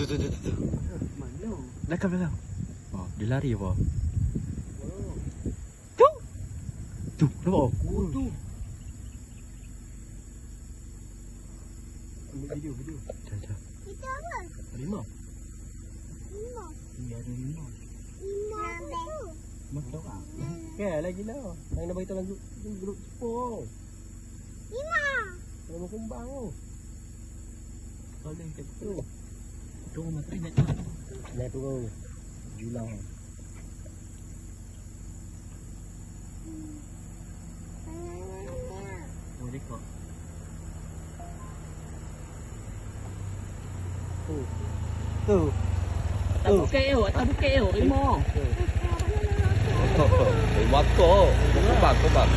Tu. Mana? Belakang. Oh, dia lari apa? Tu, nampak? Oh tu. Ambil video. Jap. Itu apa? Harimau. Limau. Iya ada harimau. Limau. Masuk ah. Okey, lagi lah. Yang nak bagi tahu grup Sepong. Limau. Nama kumbang tu. Boleh kat tu. Tu mata ingat. Naik turun. Julang. Oh, dia kau. Tu. Tak bukit tu, rimau. Rimau tu. Kumbang.